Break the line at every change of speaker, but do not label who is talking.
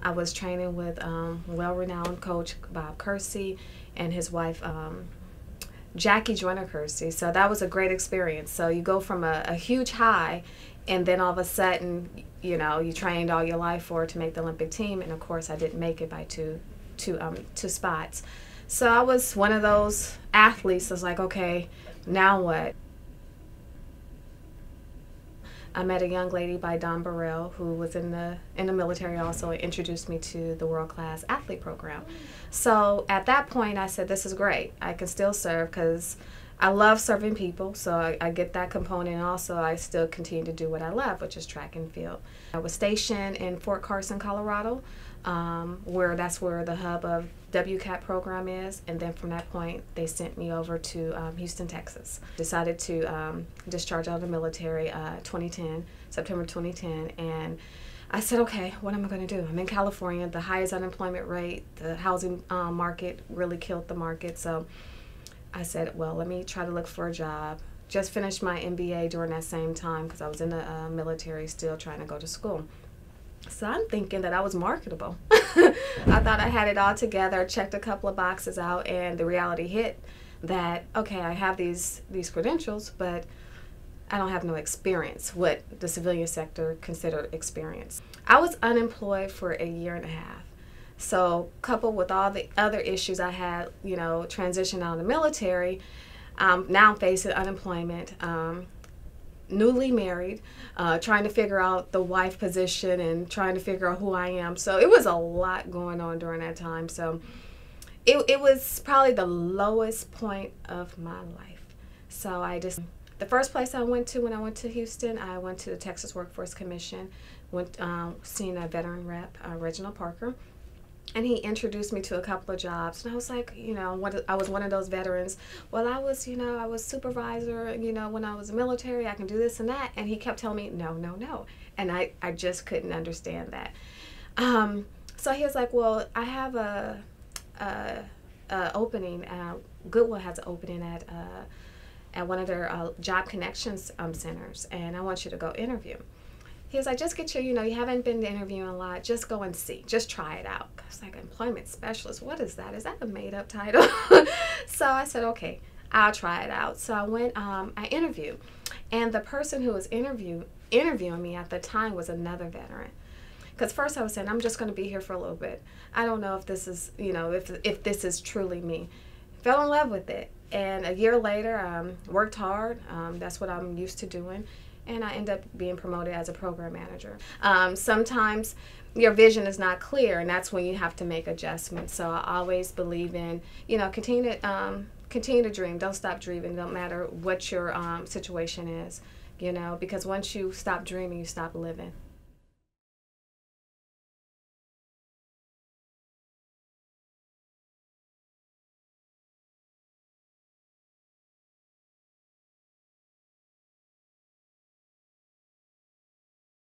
I was training with well-renowned coach Bob Kersey and his wife Jackie Joyner Kersey. So that was a great experience. So you go from a huge high, and then all of a sudden, you trained all your life for to make the Olympic team, and of course I didn't make it by two spots. So I was one of those athletes that's like, okay, now what? I met a young lady by Don Burrell who was in the military also, and introduced me to the World Class Athlete Program. So at that point I said, this is great. I can still serve because I love serving people, so I get that component, and also I still continue to do what I love, which is track and field. I was stationed in Fort Carson, Colorado, that's where the hub of WCAT program is, and then from that point they sent me over to Houston, Texas. Decided to discharge out of the military September 2010, and I said, okay, what am I going to do? I'm in California, the highest unemployment rate, the housing market really killed the market, so I said, well, let me try to look for a job. Just finished my MBA during that same time because I was in the military still trying to go to school. So I'm thinking that I was marketable. I thought I had it all together, checked a couple of boxes out, and the reality hit that, okay, I have these credentials, but I don't have no experience, what the civilian sector considered experience. I was unemployed for a year and a half. So coupled with all the other issues I had, transition out of the military, now I'm facing unemployment, newly married, trying to figure out the wife position and trying to figure out who I am. So it was a lot going on during that time. So it was probably the lowest point of my life. So the first place I went to when I went to Houston, I went to the Texas Workforce Commission, seeing a veteran rep, Reginald Parker. And he introduced me to a couple of jobs, and I was like, I was one of those veterans. Well, I was supervisor, when I was in the military, I can do this and that. And he kept telling me, no, no, no. And I just couldn't understand that. So he was like, well, I have a opening. Goodwill has an opening at one of their job connections centers, and I want you to go interview. He was like, just get you haven't been interviewing a lot, just go and see, just try it out. I was like, employment specialist, what is that? Is that a made-up title? So I said, okay, I'll try it out. So I went, I interviewed, and the person who was interviewing me at the time was another veteran. Because first I was saying, I'm just going to be here for a little bit. I don't know if this is, if this is truly me. Fell in love with it, and a year later, worked hard. That's what I'm used to doing. And I end up being promoted as a program manager. Sometimes your vision is not clear, and that's when you have to make adjustments. So I always believe in, continue to dream. Don't stop dreaming. Don't matter what your situation is, because once you stop dreaming, you stop living.